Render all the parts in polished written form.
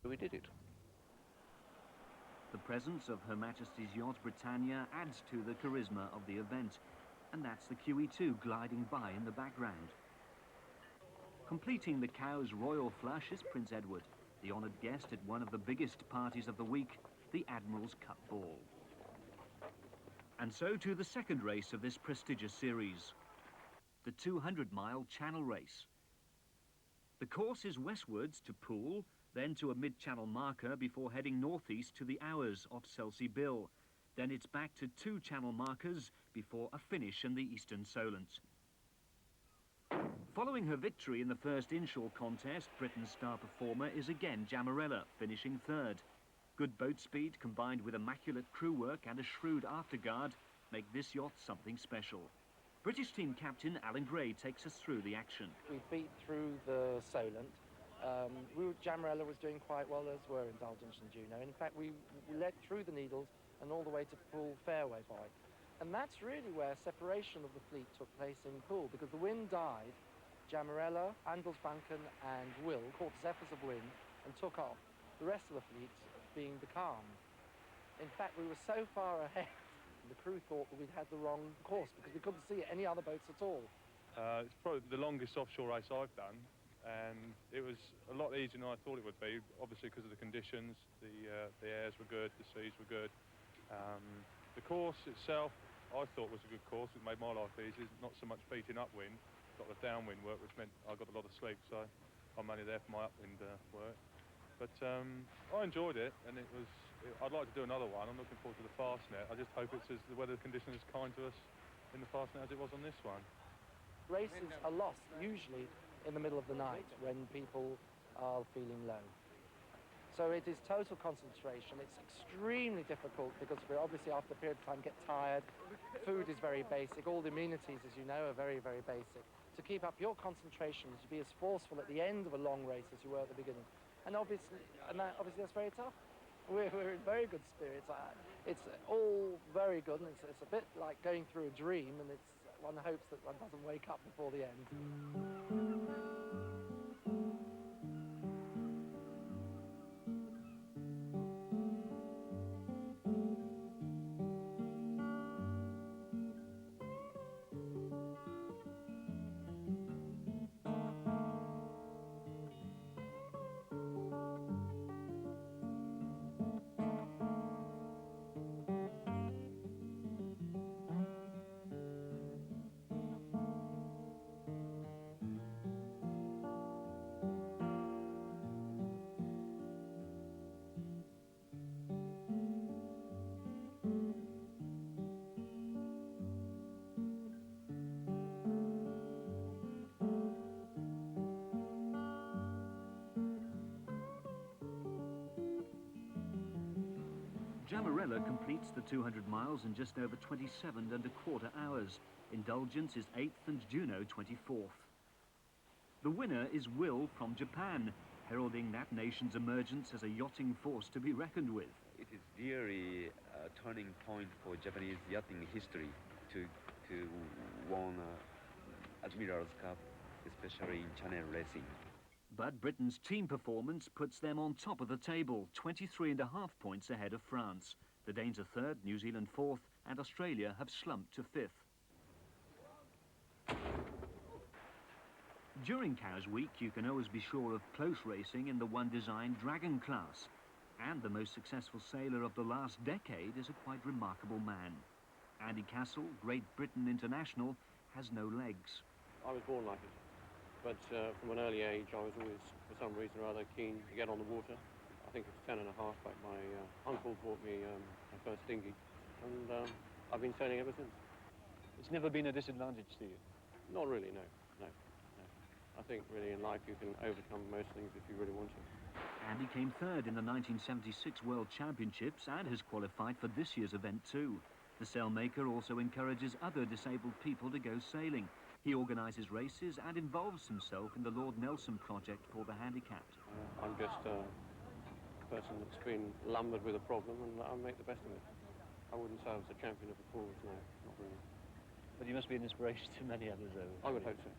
We did it. The presence of Her Majesty's yacht Britannia adds to the charisma of the event, and that's the QE2 gliding by in the background. Completing the Cow's royal flush is Prince Edward, the honoured guest at one of the biggest parties of the week, the Admirals Cup ball. And so to the second race of this prestigious series, the 200-mile Channel Race. The course is westwards to Poole, then to a mid-channel marker before heading northeast to the Hours off Selsey Bill. Then it's back to 2 channel markers before a finish in the Eastern Solent. Following her victory in the first inshore contest, Britain's star performer is again Jamarella, finishing 3rd. Good boat speed combined with immaculate crew work and a shrewd afterguard make this yacht something special. British team captain Alan Gray takes us through the action. We beat through the Solent. Jamarella was doing quite well, as were Indulgence and Juno. In fact, we led through the Needles and all the way to Poole Fairway Boy. And that's really where separation of the fleet took place in Poole, because the wind died. Jamarella, Andelsbanken and Will caught zephyrs of wind and took off, the rest of the fleet being becalmed. In fact, we were so far ahead, the crew thought that we'd had the wrong course because we couldn't see any other boats at all. It's probably the longest offshore race I've done, and it was a lot easier than I thought it would be, obviously because of the conditions. The airs were good, the seas were good. The course itself, I thought was a good course. It made my life easy, not so much beating upwind. Got the downwind work, which meant I got a lot of sleep, so I'm only there for my upwind work. But I enjoyed it, and I'd like to do another one. I'm looking forward to the Fastnet. I just hope it's as the weather condition is kind to us in the Fastnet as it was on this one. Races are lost usually in the middle of the night when people are feeling low. So it is total concentration. It's extremely difficult because we obviously after a period of time get tired. Food is very basic. All the amenities, as you know, are very, very basic. To keep up your concentration, to be as forceful at the end of a long race as you were at the beginning. And obviously that's very tough. We're in very good spirits. It's all very good, and it's a bit like going through a dream, and one hopes that one doesn't wake up before the end. Jamarella completes the 200 miles in just over 27¼ hours. Indulgence is 8th and Juno 24th. The winner is Will from Japan, heralding that nation's emergence as a yachting force to be reckoned with. It is really a turning point for Japanese yachting history to win Admirals Cup, especially in channel racing. But Britain's team performance puts them on top of the table, 23.5 points ahead of France. The Danes are 3rd, New Zealand 4th, and Australia have slumped to 5th. During Cow's Week, you can always be sure of close racing in the one-designed Dragon class. And the most successful sailor of the last decade is a quite remarkable man. Andy Castle, Great Britain International, has no legs. I was born like it. But from an early age, I was always, for some reason or other, keen to get on the water. I think it was 10 and a half, back my uncle bought me my first dinghy, and I've been sailing ever since. It's never been a disadvantage to you? Not really, no. I think really in life you can overcome most things if you really want to. Andy came 3rd in the 1976 World Championships and has qualified for this year's event too. The sailmaker also encourages other disabled people to go sailing. He organises races and involves himself in the Lord Nelson project for the handicapped. I'm just a person that's been lumbered with a problem, and I make the best of it. I wouldn't say I was a champion of the cause, no, not really. But you must be an inspiration to many others, though. I would hope so.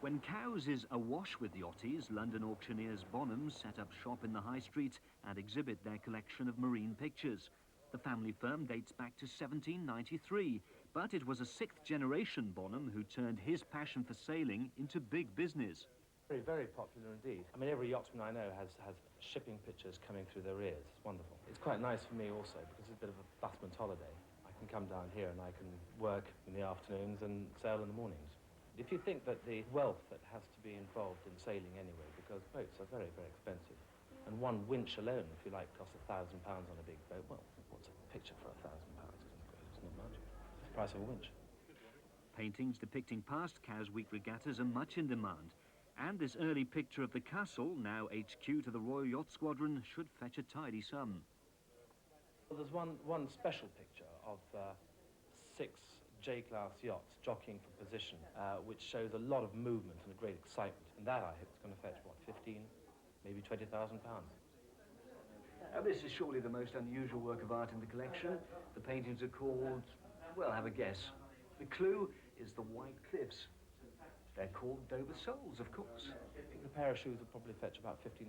When Cowes is awash with yachties, London auctioneers Bonham set up shop in the High Street and exhibit their collection of marine pictures. The family firm dates back to 1793, but it was a sixth-generation Bonham who turned his passion for sailing into big business. Very, very popular indeed. I mean, every yachtsman I know has shipping pictures coming through their ears. It's wonderful. It's quite nice for me also because it's a bit of a busman's holiday. I can come down here and I can work in the afternoons and sail in the mornings. If you think that the wealth that has to be involved in sailing anyway, because boats are very, very expensive, and one winch alone, if you like, costs £1,000 on a big boat, well, what's a picture for £1,000? It's not much. It's the price of a winch. Paintings depicting past Cowes Week regattas are much in demand, and this early picture of the castle, now HQ to the Royal Yacht Squadron, should fetch a tidy sum. Well, there's one special picture of 6 J-class yachts jockeying for position, which shows a lot of movement and a great excitement. And that, I hope, is going to fetch, what, 15, maybe £20,000. Now, this is surely the most unusual work of art in the collection. The paintings are called, well, have a guess. The clue is the White Cliffs. They're called Dover Soles, of course. The pair of shoes will probably fetch about £1,500,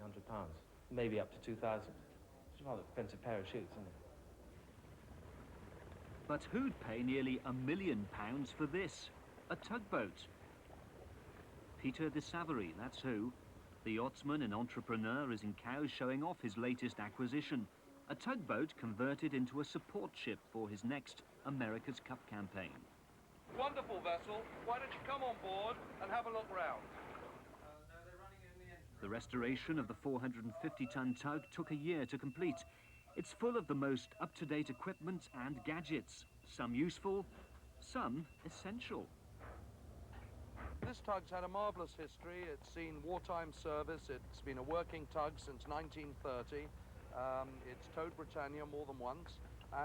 maybe up to 2,000. It's a rather expensive pair of shoes, isn't it? But who'd pay nearly £1 million for this? A tugboat. Peter de Savary, that's who. The yachtsman and entrepreneur is in Cowes showing off his latest acquisition. A tugboat converted into a support ship for his next America's Cup campaign. Wonderful vessel. Why don't you come on board and have a look round? The restoration of the 450-ton tug took a year to complete. It's full of the most up-to-date equipment and gadgets, some useful, some essential. This tug's had a marvellous history. It's seen wartime service. It's been a working tug since 1930. It's towed Britannia more than once,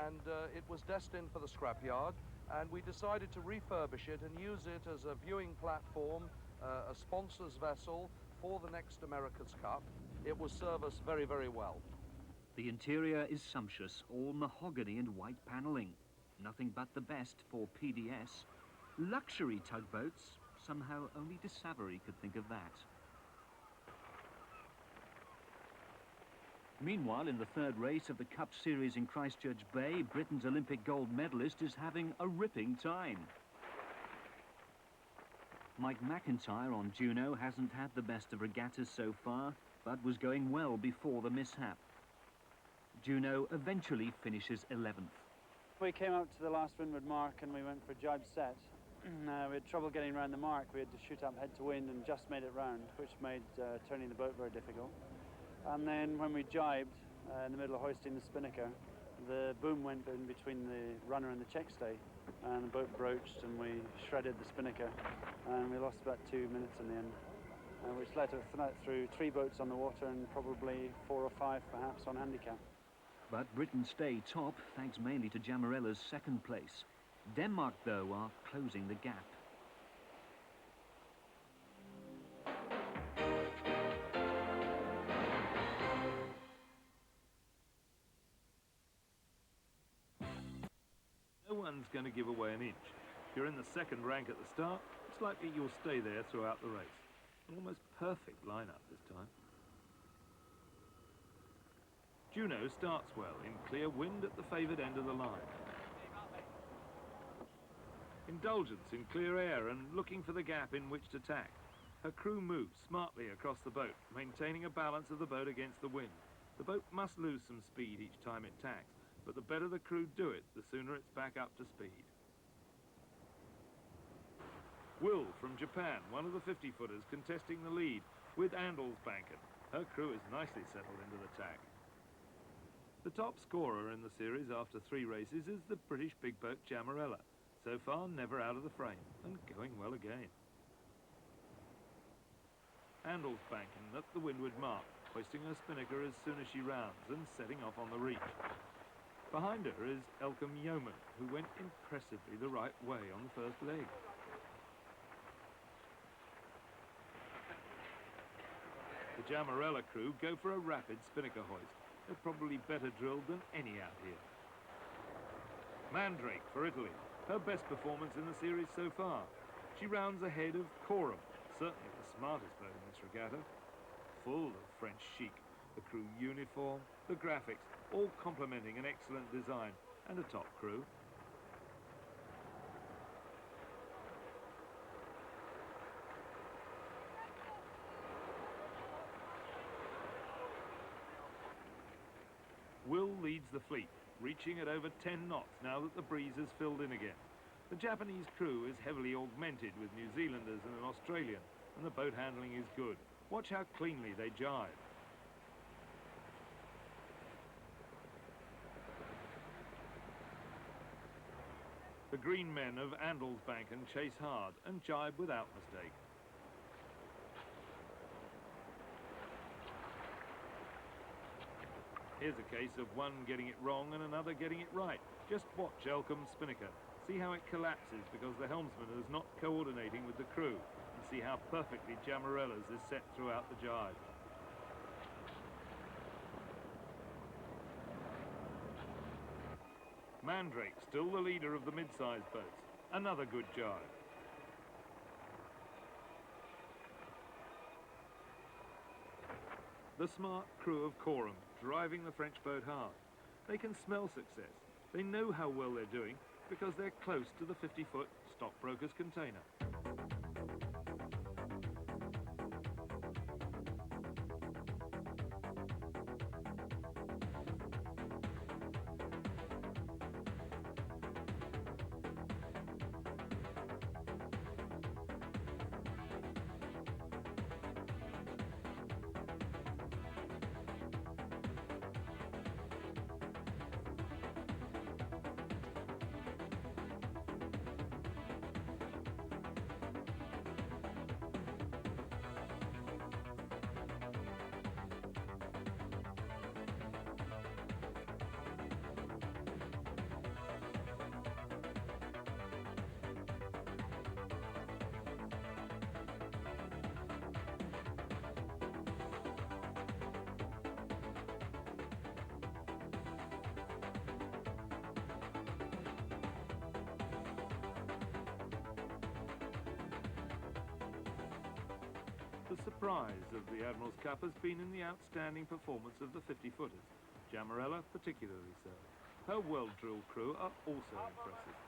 and it was destined for the scrapyard, and we decided to refurbish it and use it as a viewing platform, a sponsor's vessel for the next America's Cup. It will serve us very, very well. The interior is sumptuous, all mahogany and white panelling. Nothing but the best for PDS. Luxury tugboats, somehow only de Savary could think of that. Meanwhile, in the third race of the Cup Series in Christchurch Bay, Britain's Olympic gold medalist is having a ripping time. Mike McIntyre on Juno hasn't had the best of regattas so far, but was going well before the mishap. Juno eventually finishes 11th. We came out to the last windward mark and we went for jibe set. We had trouble getting around the mark. We had to shoot up head to wind and just made it round, which made turning the boat very difficult. And then when we jibed in the middle of hoisting the spinnaker, the boom went in between the runner and the checkstay, and the boat broached and we shredded the spinnaker, and we lost about 2 minutes in the end, which led us through 3 boats on the water and probably 4 or 5 perhaps on handicap. But Britain stay top, thanks mainly to Jamarella's second place. Denmark, though, are closing the gap. No one's going to give away an inch. If you're in the second rank at the start, it's likely you'll stay there throughout the race. An almost perfect lineup this time. Juno starts well, in clear wind at the favoured end of the line. Indulgence in clear air and looking for the gap in which to tack. Her crew moves smartly across the boat, maintaining a balance of the boat against the wind. The boat must lose some speed each time it tacks, but the better the crew do it, the sooner it's back up to speed. Will from Japan, one of the 50-footers, contesting the lead with Andelsbanken. Her crew is nicely settled into the tack. The top scorer in the series after 3 races is the British big boat Jamarella, so far never out of the frame and going well again. Andelsbanken at the windward mark, hoisting her spinnaker as soon as she rounds and setting off on the reach. Behind her is Elcom Yeoman, who went impressively the right way on the first leg. The Jamarella crew go for a rapid spinnaker hoist. They're probably better drilled than any out here. Mandrake for Italy, her best performance in the series so far. She rounds ahead of Cororum, certainly smartest boat in this regatta. Full of French chic, the crew uniform, the graphics, all complementing an excellent design and a top crew. Will leads the fleet, reaching at over 10 knots now that the breeze has filled in again. The Japanese crew is heavily augmented with New Zealanders and an Australian, and the boat handling is good. Watch how cleanly they jibe. The green men of Andelsbanken chase hard and jibe without mistake. Here's a case of one getting it wrong and another getting it right. Just watch Elcombe's spinnaker. See how it collapses because the helmsman is not coordinating with the crew. And see how perfectly Jamarella's is set throughout the jibe. Mandrake, still the leader of the mid-sized boats. Another good jibe. The smart crew of Cororum, driving the French boat hard. They can smell success. They know how well they're doing because they're close to the 50-foot stockbroker's container. The surprise of the Admirals Cup has been in the outstanding performance of the 50-footers, Jamarella particularly so. Her well-drilled crew are also impressive.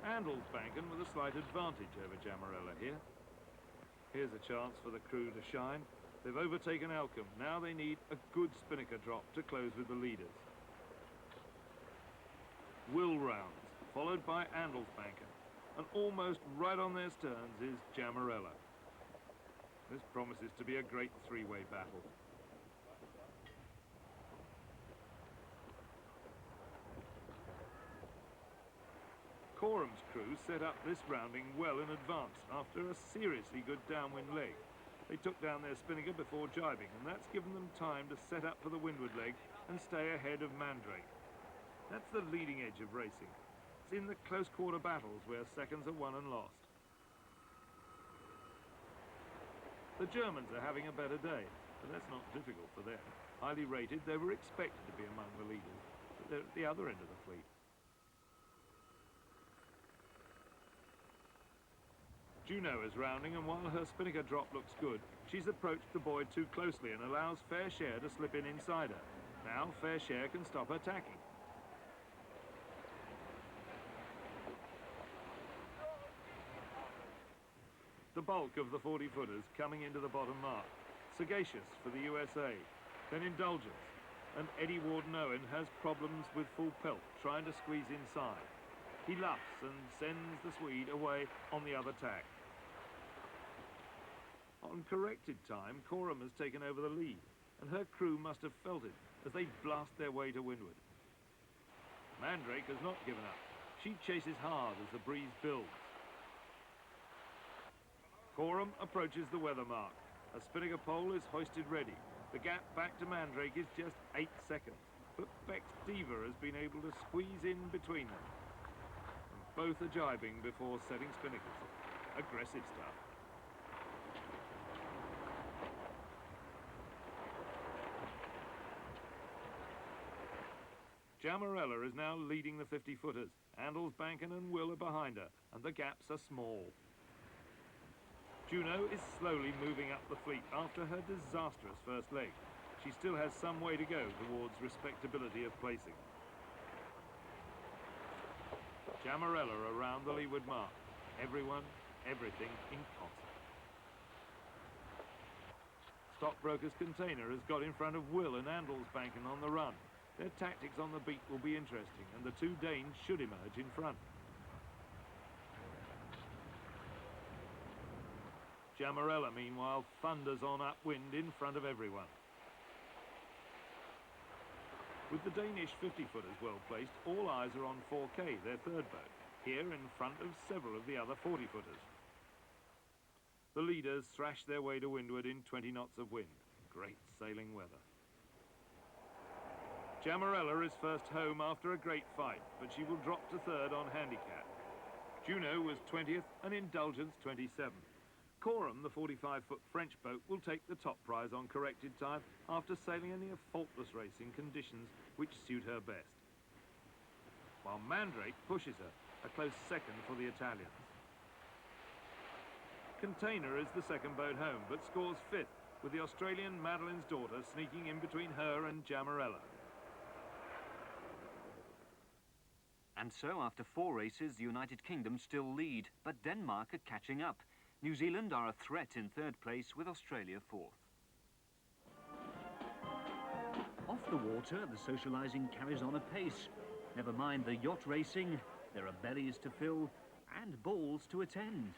Andelsbanken with a slight advantage over Jamarella here. Here's a chance for the crew to shine. They've overtaken Elcombe. Now they need a good spinnaker drop to close with the leaders. Will rounds, followed by Andelsbanken. And almost right on their sterns is Jamarella. This promises to be a great three-way battle. Corum's crew set up this rounding well in advance after a seriously good downwind leg. They took down their spinnaker before jibing, and that's given them time to set up for the windward leg and stay ahead of Mandrake. That's the leading edge of racing. It's in the close quarter battles where seconds are won and lost. The Germans are having a better day, but that's not difficult for them. Highly rated, they were expected to be among the leaders, but they're at the other end of the fleet. Juno is rounding, and while her spinnaker drop looks good, she's approached the buoy too closely and allows Fair Share to slip in inside her. Now Fair Share can stop her tacking. The bulk of the 40-footers coming into the bottom mark. Sagacious for the USA, then Indulgence, and Eddie Warden-Owen has problems with full pelt, trying to squeeze inside. He luffs and sends the Swede away on the other tack. On corrected time, Cororum has taken over the lead, and her crew must have felt it as they blast their way to windward. Mandrake has not given up. She chases hard as the breeze builds. Cororum approaches the weather mark. A spinnaker pole is hoisted ready. The gap back to Mandrake is just 8 seconds, but Beck's Diva has been able to squeeze in between them. And both are jibing before setting spinnakers. Aggressive stuff. Jamarella is now leading the 50-footers. Andelsbanken and Will are behind her, and the gaps are small. Juno is slowly moving up the fleet after her disastrous first leg. She still has some way to go towards respectability of placing. Jamarella around the leeward mark. Everyone, everything in concert. Stockbroker's container has got in front of Will and Andelsbanken on the run. Their tactics on the beat will be interesting, and the two Danes should emerge in front. Jamarella, meanwhile, thunders on upwind in front of everyone. With the Danish 50-footers well placed, all eyes are on 4K, their third boat, here in front of several of the other 40-footers. The leaders thrash their way to windward in 20 knots of wind. Great sailing weather. Jamarella is first home after a great fight, but she will drop to third on handicap. Juno was 20th and Indulgence 27th. Cororum, the 45-foot French boat, will take the top prize on corrected time after sailing a near faultless race in conditions which suit her best. While Mandrake pushes her, a close second for the Italians. Container is the second boat home, but scores 5th, with the Australian Madeline's Daughter sneaking in between her and Jamarella. And so, after 4 races, the United Kingdom still lead, but Denmark are catching up. New Zealand are a threat in third place, with Australia 4th. Off the water, the socialising carries on apace. Never mind the yacht racing, there are bellies to fill and balls to attend.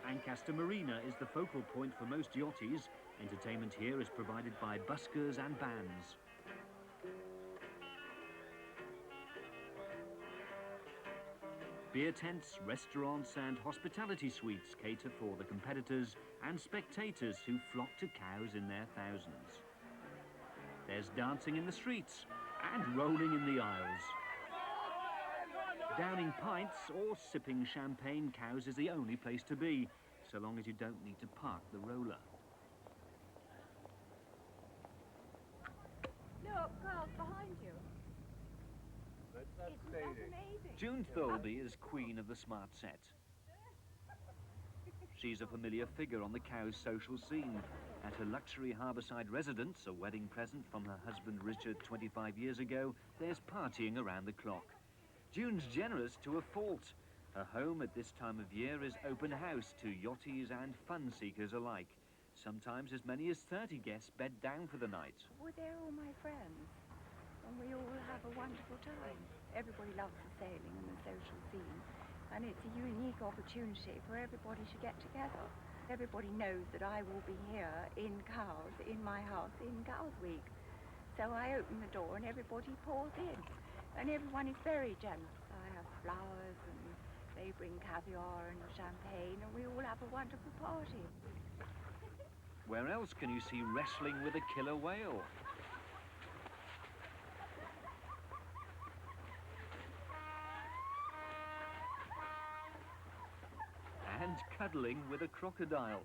Ancaster Marina is the focal point for most yachties. Entertainment here is provided by buskers and bands. Beer tents, restaurants and hospitality suites cater for the competitors and spectators who flock to cows in their thousands. There's dancing in the streets and rolling in the aisles. Downing pints or sipping champagne cows is the only place to be, so long as you don't need to park the roller. Look, girls behind you. Isn't that amazing? June Thirlby is queen of the smart set. She's a familiar figure on the cow's social scene. At her luxury harbourside residence, a wedding present from her husband Richard 25 years ago, there's partying around the clock. June's generous to a fault. Her home at this time of year is open house to yachties and fun seekers alike. Sometimes as many as 30 guests bed down for the night. Well, they're all my friends, and we all have a wonderful time. Everybody loves the sailing and the social scene, and it's a unique opportunity for everybody to get together. Everybody knows that I will be here in Cowes, in my house, in Cowes Week. So I open the door and everybody pours in, and everyone is very generous. I have flowers and they bring caviar and champagne, and we all have a wonderful party. Where else can you see wrestling with a killer whale? And cuddling with a crocodile.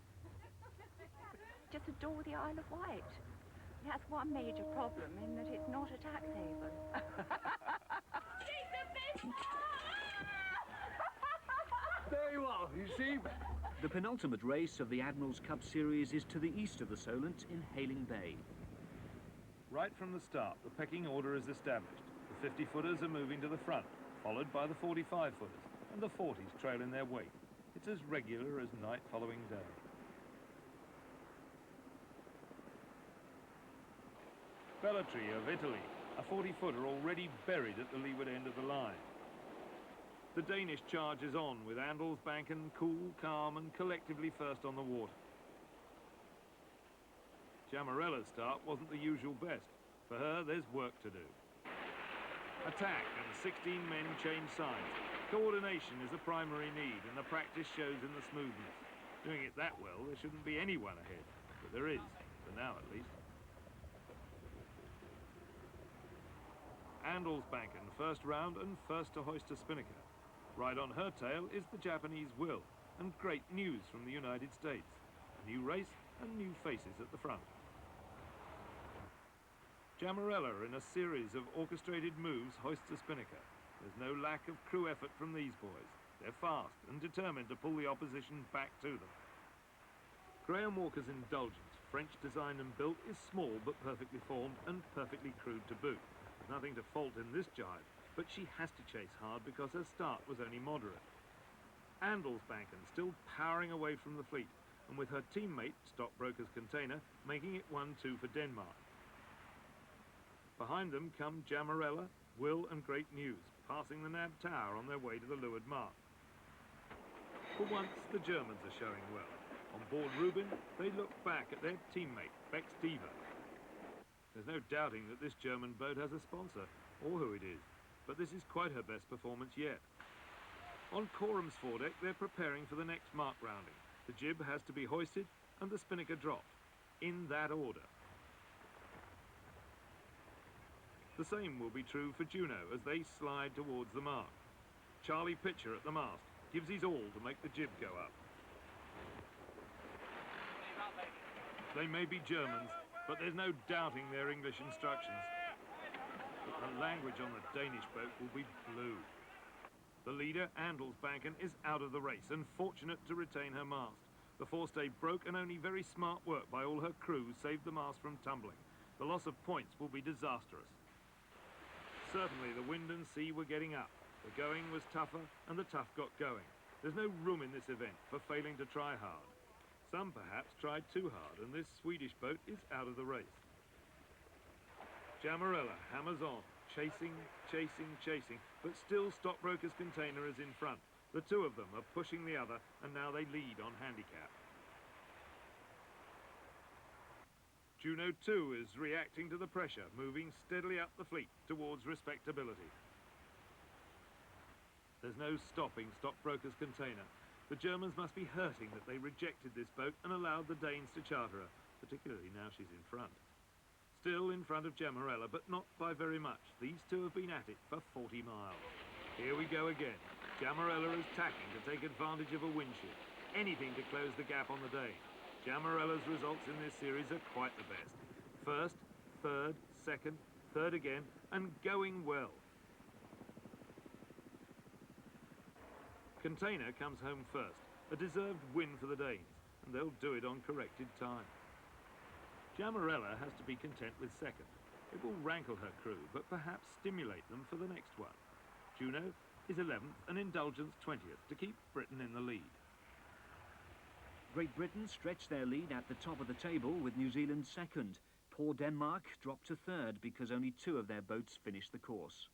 Just adore the Isle of Wight. It has one major problem in that it's not a tax haven. There you are, you see? The penultimate race of the Admirals Cup series is to the east of the Solent in Hayling Bay. Right from the start, the pecking order is established. The 50-footers are moving to the front, followed by the 45-footers, and the 40s trail in their wake. It's as regular as night following day. Bellatri of Italy, a 40-footer already buried at the leeward end of the line. The Danish charges on with Andelsbanken cool, calm and collectively first on the water. Jamarella's start wasn't the usual best. For her, there's work to do. Attack and 16 men change sides. Coordination is the primary need, and the practice shows in the smoothness. Doing it that well, there shouldn't be anyone ahead, but there is, for now at least. Andelsbanken, first round and first to hoist a spinnaker. Right on her tail is the Japanese Will, and great news from the United States. A new race and new faces at the front. Jamarella, in a series of orchestrated moves, hoists a spinnaker. There's no lack of crew effort from these boys. They're fast and determined to pull the opposition back to them. Graham Walker's Indulgence, French designed and built, is small but perfectly formed and perfectly crewed to boot. There's nothing to fault in this jibe, but she has to chase hard because her start was only moderate. Andelsbanken still powering away from the fleet, and with her teammate, Stockbroker's Container, making it 1-2 for Denmark. Behind them come Jamarella, Will and Great News, passing the Nab Tower on their way to the leeward mark. For once, the Germans are showing well. On board Rubin, they look back at their teammate, Bex Diva. There's no doubting that this German boat has a sponsor, or who it is, but this is quite her best performance yet. On Corum's foredeck, they're preparing for the next mark rounding. The jib has to be hoisted and the spinnaker dropped, in that order. The same will be true for Juno as they slide towards the mark. Charlie Pitcher at the mast gives his all to make the jib go up. They may be Germans, but there's no doubting their English instructions. But the language on the Danish boat will be blue. The leader, Andelsbanken, is out of the race and fortunate to retain her mast. The forestay broke and only very smart work by all her crew saved the mast from tumbling. The loss of points will be disastrous. Certainly the wind and sea were getting up. The going was tougher and the tough got going. There's no room in this event for failing to try hard. Some perhaps tried too hard, and this Swedish boat is out of the race. Jamarella hammers on, chasing, but still Stockbroker's Container is in front. The two of them are pushing the other, and now they lead on handicap. Juno too is reacting to the pressure, moving steadily up the fleet towards respectability. There's no stopping Stockbroker's Container. The Germans must be hurting that they rejected this boat and allowed the Danes to charter her, particularly now she's in front. Still in front of Jamarella, but not by very much. These two have been at it for 40 miles. Here we go again. Jamarella is tacking to take advantage of a windshield. Anything to close the gap on the Danes. Jamarella's results in this series are quite the best. First, third, second, third again, and going well. Container comes home first, a deserved win for the Danes, and they'll do it on corrected time. Jamarella has to be content with second. It will rankle her crew, but perhaps stimulate them for the next one. Juno is 11th and Indulgence 20th to keep Britain in the lead. Great Britain stretched their lead at the top of the table with New Zealand second. Poor Denmark dropped to third because only two of their boats finished the course.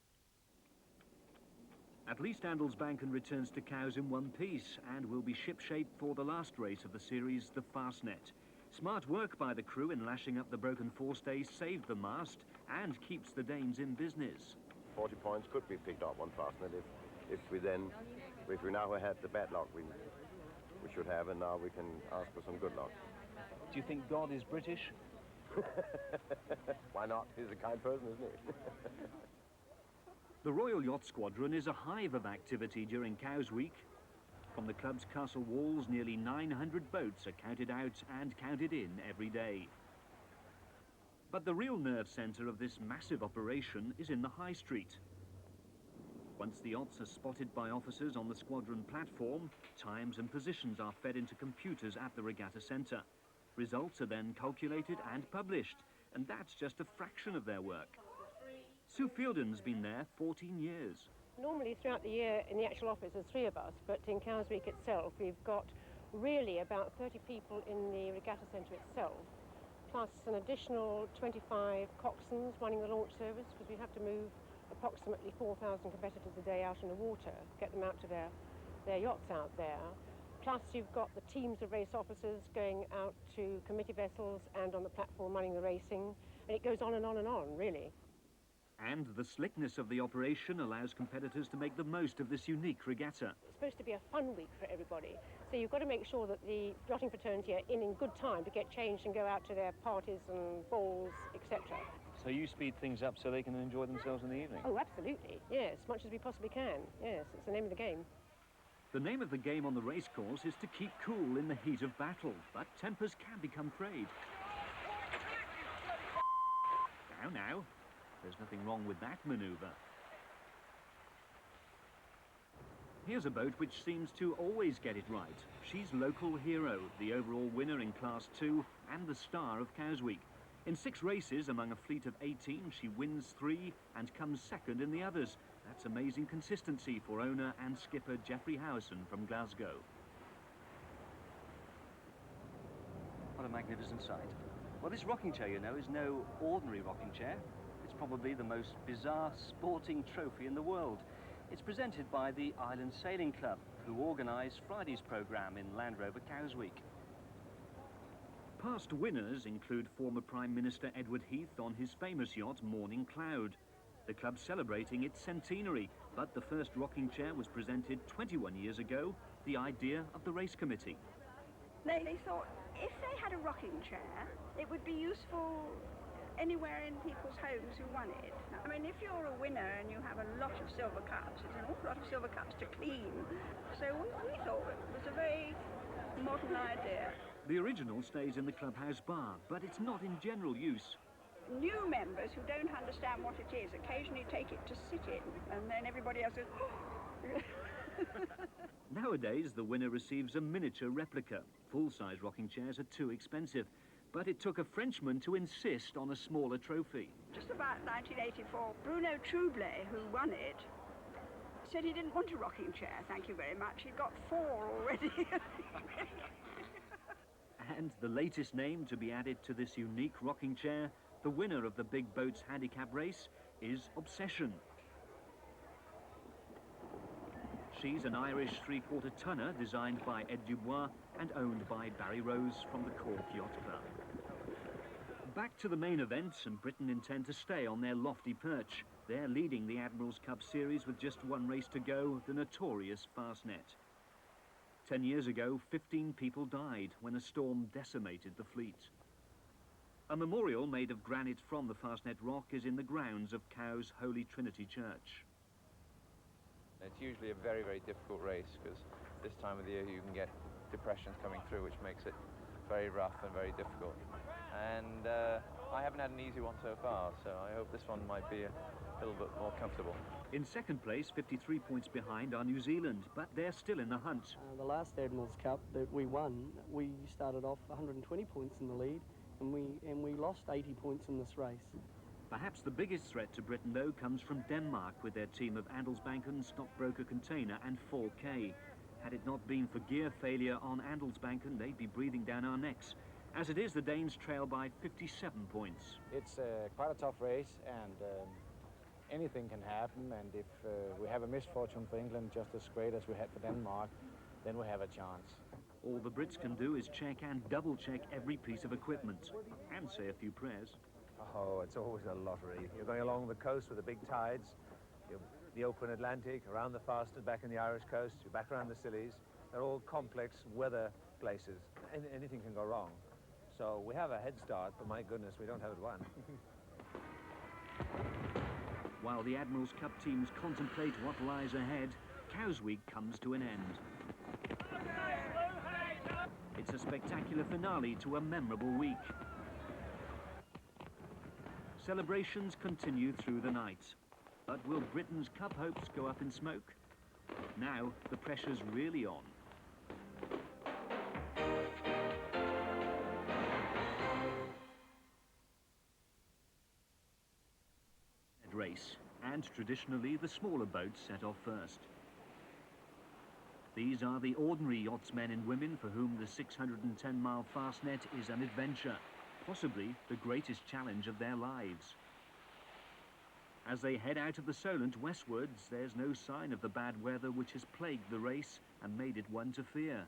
At least Andelsbanken returns to Cowes in one piece and will be shipshape for the last race of the series, the Fastnet. Smart work by the crew in lashing up the broken forestay saved the mast and keeps the Danes in business. 40 points could be picked up on Fastnet if we now had the bad luck we should have, and now we can ask for some good luck. Do you think God is British? Why not? He's a kind person, isn't he? The Royal Yacht Squadron is a hive of activity during Cowes Week. From the club's castle walls, nearly 900 boats are counted out and counted in every day. But the real nerve centre of this massive operation is in the High Street. Once the yachts are spotted by officers on the squadron platform, times and positions are fed into computers at the regatta centre. Results are then calculated and published, and that's just a fraction of their work. Sue Fielden's been there 14 years. Normally throughout the year in the actual office there's 3 of us, but in Cowes Week itself we've got really about 30 people in the regatta centre itself, plus an additional 25 coxswains running the launch service, because we have to move approximately 4,000 competitors a day out in the water, get them out to their yachts out there. Plus you've got the teams of race officers going out to committee vessels and on the platform running the racing, and it goes on and on and on, really. And the slickness of the operation allows competitors to make the most of this unique regatta. It's supposed to be a fun week for everybody, so you've got to make sure that the yachting fraternity are in good time to get changed and go out to their parties and balls, etc. So you speed things up so they can enjoy themselves in the evening? Oh, absolutely, yes, as much as we possibly can. Yes, it's the name of the game. The name of the game on the racecourse is to keep cool in the heat of battle, but tempers can become frayed. Now, there's nothing wrong with that manoeuvre. Here's a boat which seems to always get it right. She's Local Hero, the overall winner in Class 2 and the star of Cowsweek. In 6 races among a fleet of 18, she wins 3 and comes second in the others. That's amazing consistency for owner and skipper Geoffrey Howison from Glasgow. What a magnificent sight. Well, this rocking chair, you know, is no ordinary rocking chair. It's probably the most bizarre sporting trophy in the world. It's presented by the Island Sailing Club, who organise Friday's programme in Land Rover Cowsweek. Past winners include former Prime Minister Edward Heath on his famous yacht Morning Cloud. The club's celebrating its centenary, but the first rocking chair was presented 21 years ago, the idea of the race committee. They thought if they had a rocking chair, it would be useful anywhere in people's homes who won it. I mean, if you're a winner and you have a lot of silver cups, it's an awful lot of silver cups to clean. So we thought it was a very modern idea. The original stays in the clubhouse bar, but it's not in general use. New members who don't understand what it is occasionally take it to sit in, and then everybody else goes, oh. Nowadays, the winner receives a miniature replica. Full-size rocking chairs are too expensive, but it took a Frenchman to insist on a smaller trophy. Just about 1984, Bruno Troublé, who won it, said he didn't want a rocking chair, thank you very much. He'd got 4 already. And the latest name to be added to this unique rocking chair, the winner of the Big Boats Handicap race, is Obsession. She's an Irish 3/4 tonner designed by Ed Dubois and owned by Barry Rose from the Cork Yacht Club. Back to the main event, and Britain intend to stay on their lofty perch. They're leading the Admirals Cup series with just 1 race to go, the notorious Fastnet. 10 years ago, 15 people died when a storm decimated the fleet. A memorial made of granite from the Fastnet rock is in the grounds of Cowes Holy Trinity Church. It's usually a very, very difficult race because this time of the year you can get depressions coming through, which makes it very rough and very difficult. And I haven't had an easy one so far, so I hope this one might be a little bit more comfortable. In second place, 53 points behind, are New Zealand, but they're still in the hunt. The last Admirals Cup that we won, we started off 120 points in the lead, and we lost 80 points in this race. Perhaps the biggest threat to Britain, though, comes from Denmark with their team of Andelsbanken, Stockbroker Container and 4K. Had it not been for gear failure on Andelsbanken, they'd be breathing down our necks. As it is, the Danes trail by 57 points. It's quite a tough race, and anything can happen, and if we have a misfortune for England just as great as we had for Denmark, then we have a chance. All the Brits can do is check and double-check every piece of equipment and say a few prayers. Oh, it's always a lottery. You're going along the coast with the big tides, the open Atlantic, around the Fastnet, back in the Irish coast, you're back around the Scillies. They're all complex weather places. Anything can go wrong. So we have a head start, but my goodness, we don't have it won. While the Admirals Cup teams contemplate what lies ahead, Cowsweek comes to an end. It's a spectacular finale to a memorable week. Celebrations continue through the night. But will Britain's Cup hopes go up in smoke? Now, the pressure's really on. Race, and traditionally the smaller boats set off first. These are the ordinary yachtsmen and women for whom the 610-mile Fastnet is an adventure, possibly the greatest challenge of their lives. As they head out of the Solent westwards, there's no sign of the bad weather which has plagued the race and made it one to fear.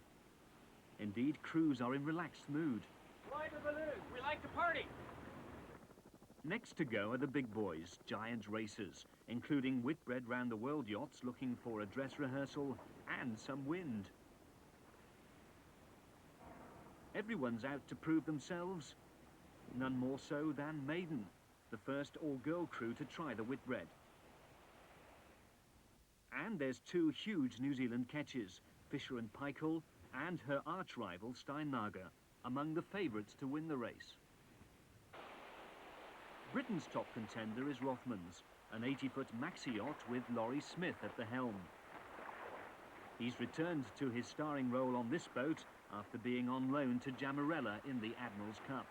Indeed, crews are in relaxed mood. Fly the balloon, we like to party! Next to go are the big boys, giant racers, including Whitbread round the world yachts looking for a dress rehearsal and some wind. Everyone's out to prove themselves, none more so than Maiden, the first all-girl crew to try the Whitbread. And there's 2 huge New Zealand ketches, Fischer and Paykal, and her arch-rival Steinlager, among the favourites to win the race. Britain's top contender is Rothmans, an 80-foot maxi yacht with Laurie Smith at the helm. He's returned to his starring role on this boat after being on loan to Jamarella in the Admirals Cup.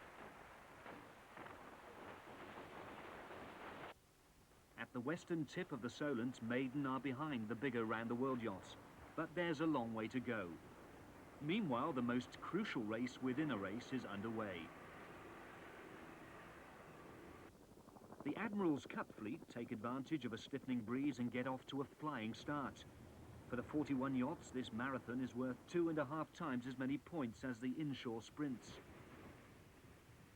At the western tip of the Solent, Maiden are behind the bigger round-the-world yachts, but there's a long way to go. Meanwhile, the most crucial race within a race is underway. The Admirals Cup fleet take advantage of a stiffening breeze and get off to a flying start. For the 41 yachts, this marathon is worth 2.5 times as many points as the inshore sprints.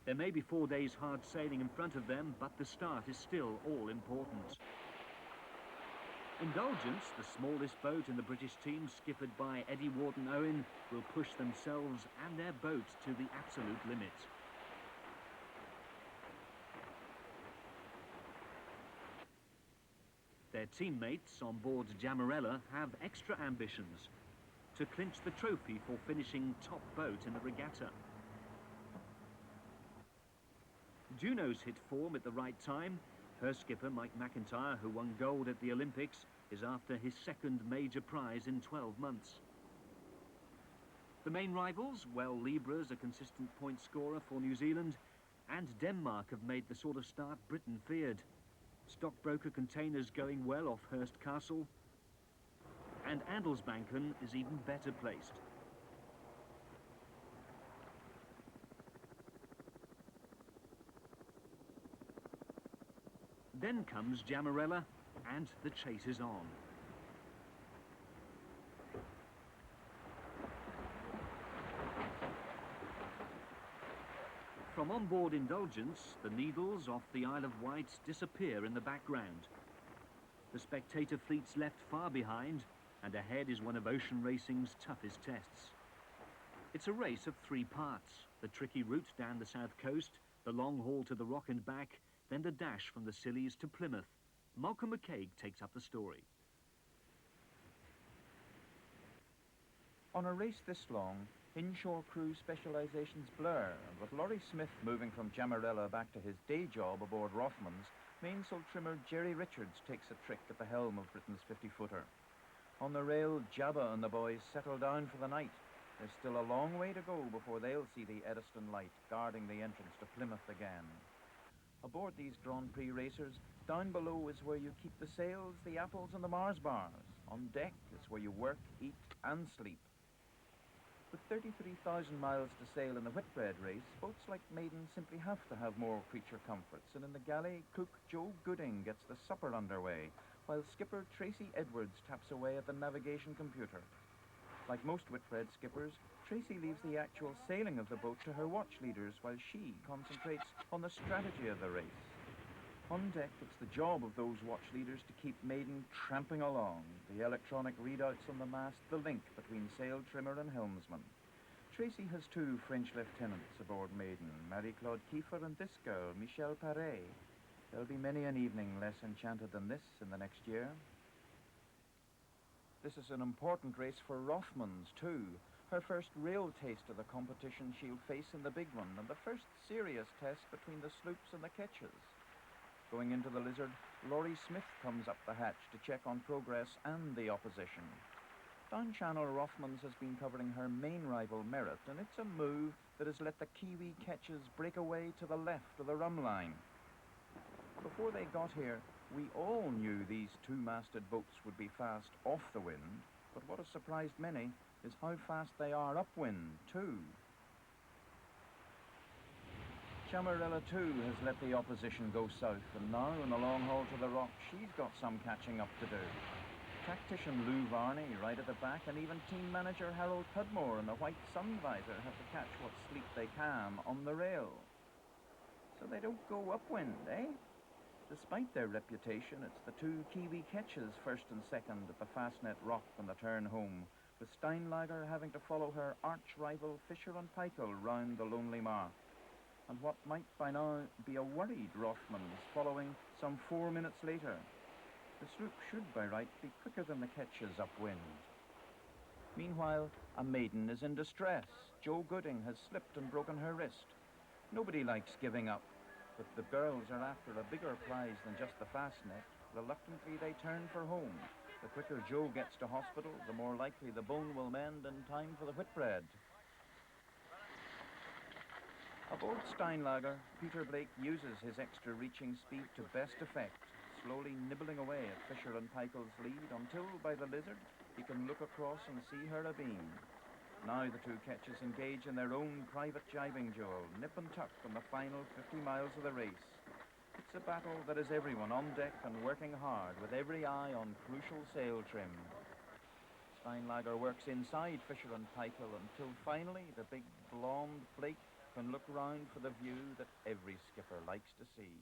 There may be 4 days hard sailing in front of them, but the start is still all important. Indulgence, the smallest boat in the British team, skippered by Eddie Warden-Owen, will push themselves and their boat to the absolute limit. Their teammates on board Jamarella have extra ambitions to clinch the trophy for finishing top boat in the regatta. Juno's hit form at the right time. Her skipper, Mike McIntyre, who won gold at the Olympics, is after his second major prize in 12 months. The main rivals, well, Libra's a consistent point scorer for New Zealand, and Denmark have made the sort of start Britain feared. Stockbroker Containers going well off Hurst Castle, and Andelsbanken is even better placed. Then comes Jamarella, and the chase is on. From onboard Indulgence, the Needles off the Isle of Wight disappear in the background. The spectator fleet's left far behind, and ahead is one of ocean racing's toughest tests. It's a race of 3 parts: the tricky route down the south coast, the long haul to the Rock and back, then the dash from the Scillies to Plymouth. Malcolm McCaig takes up the story. On a race this long, inshore crew specialisations blur, and with Laurie Smith moving from Jamarella back to his day job aboard Rothmans, mainsail trimmer Jerry Richards takes a trick at the helm of Britain's 50-footer. On the rail, Jabba and the boys settle down for the night. There's still a long way to go before they'll see the Eddystone light guarding the entrance to Plymouth again. Aboard these Grand Prix racers, down below is where you keep the sails, the apples and the Mars bars. On deck is where you work, eat and sleep. With 33,000 miles to sail in the Whitbread race, boats like Maiden simply have to have more creature comforts, and in the galley, cook Joe Gooding gets the supper underway, while skipper Tracy Edwards taps away at the navigation computer. Like most Whitbread skippers, Tracy leaves the actual sailing of the boat to her watch leaders while she concentrates on the strategy of the race. On deck, it's the job of those watch leaders to keep Maiden tramping along, the electronic readouts on the mast, the link between sail trimmer and helmsman. Tracy has 2 French lieutenants aboard Maiden, Marie-Claude Kiefer and this girl, Michelle Paré. There'll be many an evening less enchanted than this in the next year. This is an important race for Rothmans, too. Her first real taste of the competition she'll face in the big one, and the first serious test between the sloops and the ketches. Going into the Lizard, Laurie Smith comes up the hatch to check on progress and the opposition. Down Channel, Rothmans has been covering her main rival, Merit, and it's a move that has let the Kiwi ketches break away to the left of the rum line. Before they got here, we all knew these 2-masted boats would be fast off the wind, but what has surprised many is how fast they are upwind, too. Jamarella, too, has let the opposition go south, and now on the long haul to the Rock, she's got some catching up to do. Tactician Lou Varney right at the back, and even team manager Harold Cudmore and the White Sun Visor have to catch what sleep they can on the rail. So they don't go upwind, eh? Despite their reputation, it's the 2 Kiwi ketches first and second at the Fastnet Rock on the turn home, with Steinlager having to follow her arch-rival Fischer and Paykal round the lonely mark. And what might by now be a worried Rothmans following some 4 minutes later. The sloop should, by right, be quicker than the ketches upwind. Meanwhile, a Maiden is in distress. Joe Gooding has slipped and broken her wrist. Nobody likes giving up, But the girls are after a bigger prize than just the Fastnet. Reluctantly, they turn for home. The quicker Joe gets to hospital, the more likely the bone will mend in time for the Whitbread. Aboard Steinlager, Peter Blake uses his extra reaching speed to best effect, slowly nibbling away at Fischer and Paykal's lead until, by the Lizard, he can look across and see her abeam. Now the two ketches engage in their own private jibing duel, nip and tuck on the final 50 miles of the race. It's a battle that has everyone on deck and working hard, with every eye on crucial sail trim. Steinlager works inside Fischer and Paykal until finally the big blonde Blake can look round for the view that every skipper likes to see.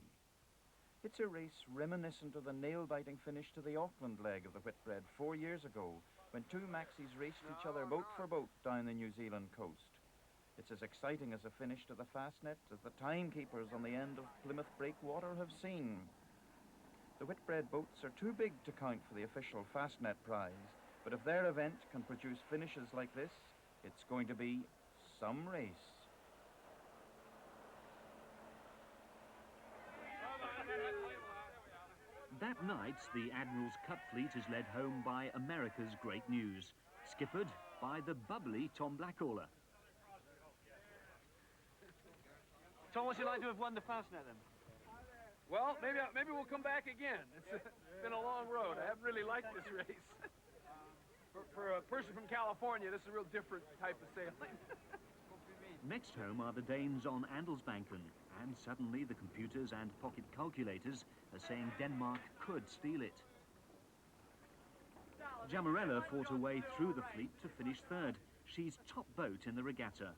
It's a race reminiscent of the nail-biting finish to the Auckland leg of the Whitbread 4 years ago, when two Maxis raced each other boat for boat down the New Zealand coast. It's as exciting as a finish to the Fastnet as the timekeepers on the end of Plymouth Breakwater have seen. The Whitbread boats are too big to count for the official Fastnet prize, but if their event can produce finishes like this, it's going to be some race. That night, the Admirals Cup fleet is led home by America's great news, skippered by the bubbly Tom Blackawler. Tom, what's it like to have won the Fastnet then? Well, maybe we'll come back again. It's been a long road. I haven't really liked this race. For a person from California, this is a real different type of sailing. Next home are the Danes on Andelsbanken, and suddenly the computers and pocket calculators are saying Denmark could steal it. Yamarella fought her way through the fleet to finish third. She's top boat in the regatta.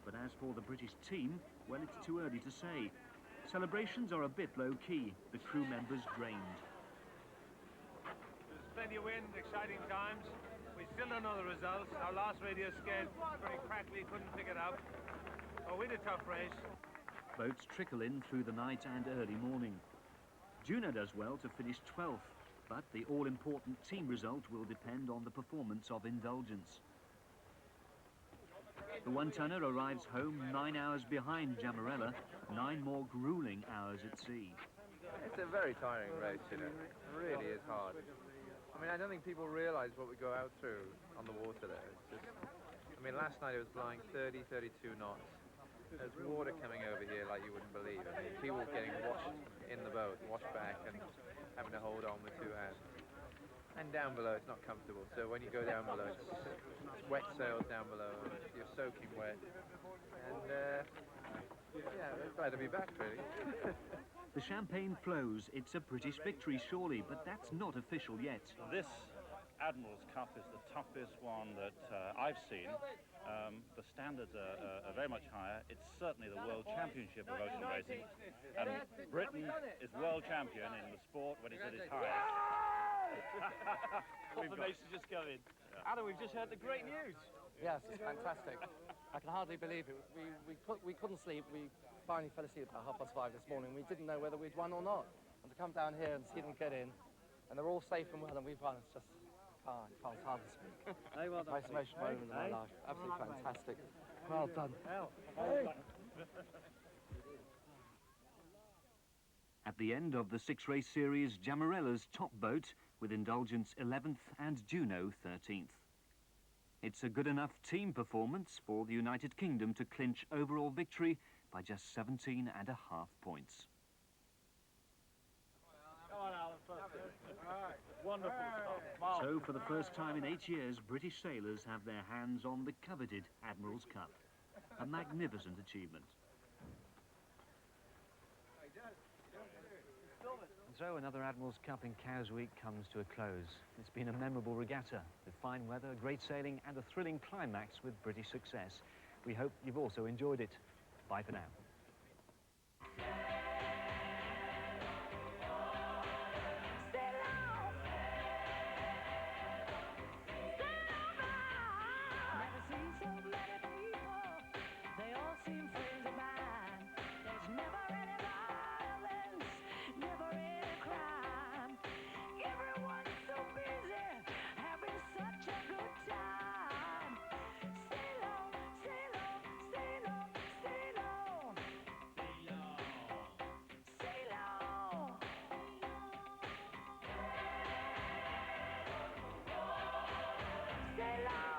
But as for the British team, well, it's too early to say. Celebrations are a bit low-key, the crew members drained. There's plenty of wind, exciting times. We still don't know the results. Our last radio scale very crackly, couldn't pick it up. Oh, we had a tough race. Boats trickle in through the night and early morning. Juno does well to finish 12th, but the all-important team result will depend on the performance of Indulgence. The one-tonner arrives home 9 hours behind Yamarella, 9 more grueling hours at sea. It's a very tiring race, you know. It really is hard. I mean, I don't think people realise what we go out through on the water there. It's just, I mean, last night it was blowing 30, 32 knots. There's water coming over here like you wouldn't believe. I mean, people getting washed in the boat, washed back, and having to hold on with two hands. And down below, it's not comfortable. So when you go down below, it's wet sails down below, and you're soaking wet. And yeah, we're glad to be back, really. The champagne flows. It's a British victory, surely, but that's not official yet. This Admirals Cup is the toughest one that I've seen. The standards are very much higher. It's certainly the World Championship of ocean racing. And Britain is world champion in the sport when it's at its highest. Confirmation just come in. Yeah. Adam, we've just heard the great news. Yes, it's fantastic. I can hardly believe it. We couldn't sleep. We finally fell asleep about 5:30 this morning. We didn't know whether we'd won or not. And to come down here and see them get in, and they're all safe and well, and we've won, it's just, it's hard to speak. Hey, well done. Most emotional moment of my life. Absolutely fantastic. Well done. At the end of the 6-race series, Yamarella's top boat, with Indulgence 11th and Juno 13th. It's a good enough team performance for the United Kingdom to clinch overall victory by just 17.5 points. Come on, Alan. Wonderful stuff. So, for the first time in 8 years, British sailors have their hands on the coveted Admirals Cup. A magnificent achievement. So another Admirals Cup in Cowes Week comes to a close. It's been a memorable regatta with fine weather, great sailing and a thrilling climax with British success. We hope you've also enjoyed it. Bye for now. day long.